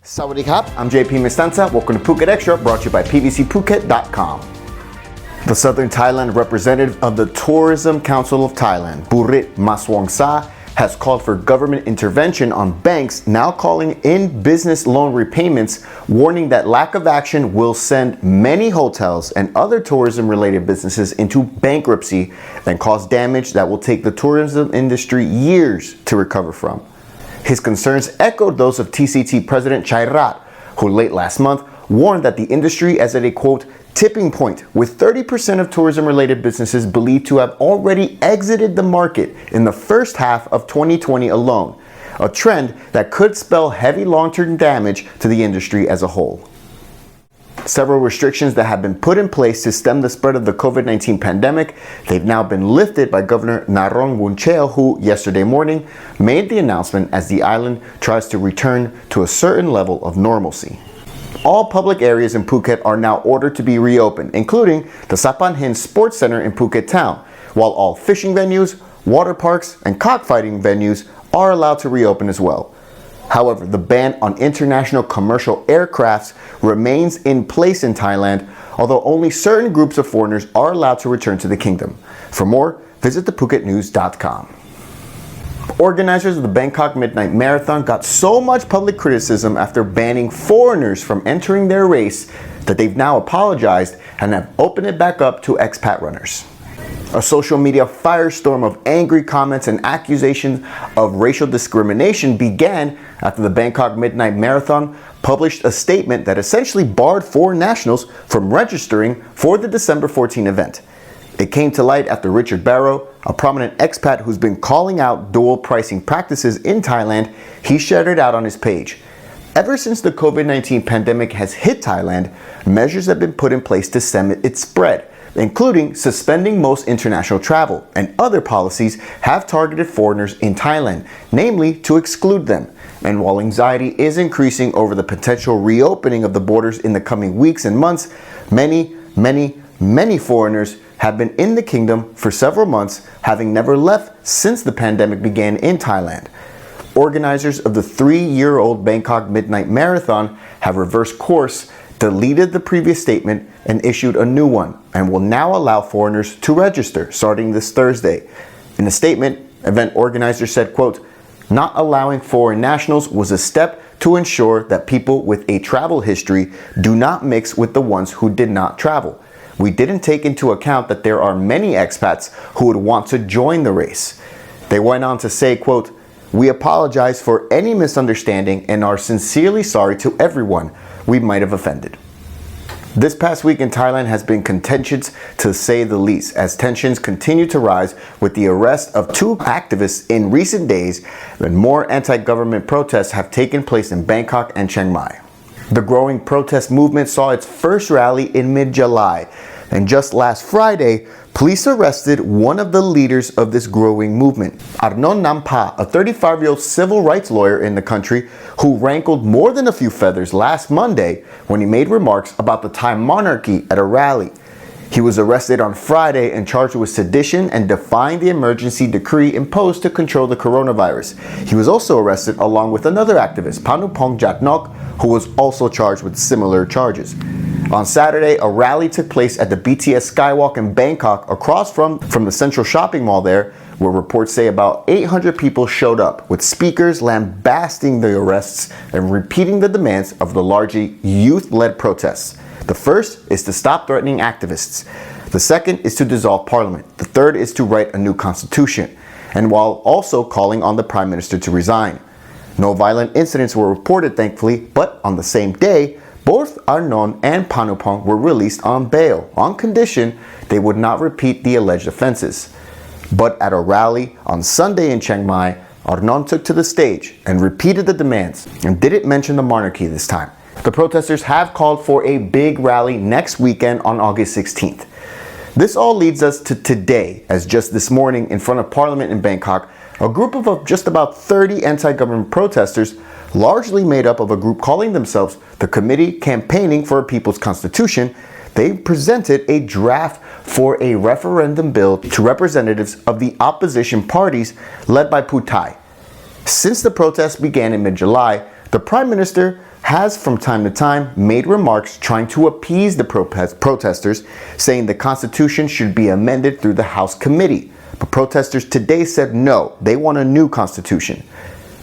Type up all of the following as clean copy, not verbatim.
Sawadee Krap, I'm JP Mestanza. Welcome to Phuket Xtra, brought to you by pvcphuket.com. The Southern Thailand representative of the Tourism Council of Thailand, Burit Maswongsa, has called for government intervention on banks now calling in business loan repayments, warning that lack of action will send many hotels and other tourism-related businesses into bankruptcy and cause damage that will take the tourism industry years to recover from. His concerns echoed those of TCT President Chairat, who late last month warned that the industry is at a, quote, tipping point, with 30% of tourism-related businesses believed to have already exited the market in the first half of 2020 alone, a trend that could spell heavy long-term damage to the industry as a whole. Several restrictions that have been put in place to stem the spread of the COVID-19 pandemic, they've now been lifted by Governor Narong Wuncheo, who yesterday morning made the announcement as the island tries to return to a certain level of normalcy. All public areas in Phuket are now ordered to be reopened, including the Sapan Hin Sports Center in Phuket Town, while all fishing venues, water parks, and cockfighting venues are allowed to reopen as well. However, the ban on international commercial aircrafts remains in place in Thailand, although only certain groups of foreigners are allowed to return to the kingdom. For more, visit thephuketnews.com. Organizers of the Bangkok Midnight Marathon got so much public criticism after banning foreigners from entering their race that they've now apologized and have opened it back up to expat runners. A social media firestorm of angry comments and accusations of racial discrimination began after the Bangkok Midnight Marathon published a statement that essentially barred foreign nationals from registering for the December 14 event. It came to light after Richard Barrow, a prominent expat who's been calling out dual pricing practices in Thailand, he shared it out on his page. Ever since the COVID-19 pandemic has hit Thailand, measures have been put in place to stem its spread, including suspending most international travel, and other policies have targeted foreigners in Thailand, namely to exclude them. And while anxiety is increasing over the potential reopening of the borders in the coming weeks and months, many foreigners have been in the kingdom for several months, having never left since the pandemic began in Thailand. Organizers of the 3-year-old Bangkok Midnight Marathon have reversed course, deleted the previous statement, and issued a new one, and will now allow foreigners to register starting this Thursday. In a statement, event organizers said, quote, "Not allowing foreign nationals was a step to ensure that people with a travel history do not mix with the ones who did not travel. We didn't take into account that there are many expats who would want to join the race." They went on to say, quote, "We apologize for any misunderstanding and are sincerely sorry to everyone we might have offended." This past week in Thailand has been contentious to say the least, as tensions continue to rise with the arrest of 2 activists in recent days, and more anti-government protests have taken place in Bangkok and Chiang Mai. The growing protest movement saw its first rally in mid-July, and just last Friday, police arrested one of the leaders of this growing movement, Arnon Nampa, a 35-year-old civil rights lawyer in the country who rankled more than a few feathers last Monday when he made remarks about the Thai monarchy at a rally. He was arrested on Friday and charged with sedition and defying the emergency decree imposed to control the coronavirus. He was also arrested along with another activist, Panupong Jatnok, who was also charged with similar charges. On Saturday, a rally took place at the BTS Skywalk in Bangkok across from the central shopping mall there, where reports say about 800 people showed up, with speakers lambasting the arrests and repeating the demands of the largely youth-led protests. The first is to stop threatening activists. The second is to dissolve parliament. The third is to write a new constitution, and while also calling on the prime minister to resign. No violent incidents were reported, thankfully, but on the same day, both Arnon and Panupong were released on bail, on condition they would not repeat the alleged offenses. But at a rally on Sunday in Chiang Mai, Arnon took to the stage and repeated the demands, and didn't mention the monarchy this time. The protesters have called for a big rally next weekend on August 16th. This all leads us to today, as just this morning in front of Parliament in Bangkok, a group of just about 30 anti-government protesters, largely made up of a group calling themselves the Committee Campaigning for a People's Constitution, they presented a draft for a referendum bill to representatives of the opposition parties led by Pheu Thai. Since the protests began in mid-July, the Prime Minister has from time to time made remarks trying to appease the protesters, saying the Constitution should be amended through the House committee. But protesters today said no, they want a new Constitution.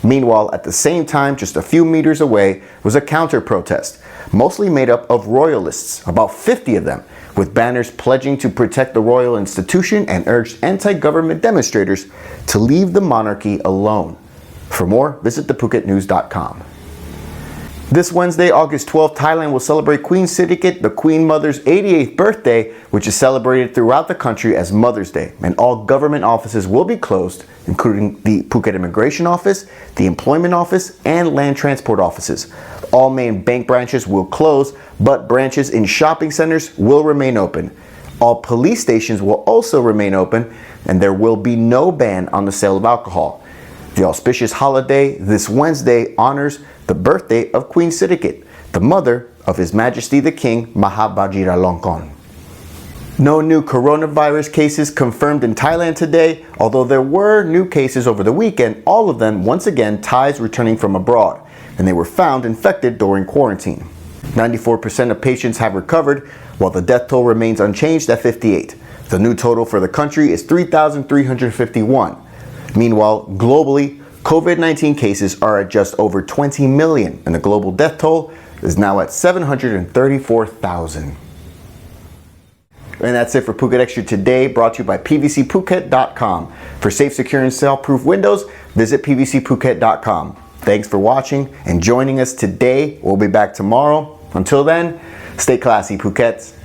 Meanwhile, at the same time, just a few meters away, was a counter-protest, mostly made up of royalists, about 50 of them, with banners pledging to protect the royal institution and urged anti-government demonstrators to leave the monarchy alone. For more, visit thephuketnews.com. This Wednesday, August 12th, Thailand will celebrate Queen Sirikit, the Queen Mother's 88th birthday, which is celebrated throughout the country as Mother's Day, and all government offices will be closed, including the Phuket Immigration Office, the Employment Office, and Land Transport Offices. All main bank branches will close, but branches in shopping centers will remain open. All police stations will also remain open, and there will be no ban on the sale of alcohol. The auspicious holiday this Wednesday honors the birthday of Queen Sirikit, the mother of His Majesty the King Maha Vajiralongkorn. No new coronavirus cases confirmed in Thailand today, although there were new cases over the weekend, all of them once again Thais returning from abroad, and they were found infected during quarantine. 94% of patients have recovered, while the death toll remains unchanged at 58. The new total for the country is 3,351. Meanwhile, globally, COVID-19 cases are at just over 20 million, and the global death toll is now at 734,000. And that's it for Phuket Extra today, brought to you by pvcphuket.com. For safe, secure, and soundproof windows, visit pvcphuket.com. Thanks for watching and joining us today. We'll be back tomorrow. Until then, stay classy, Phukets.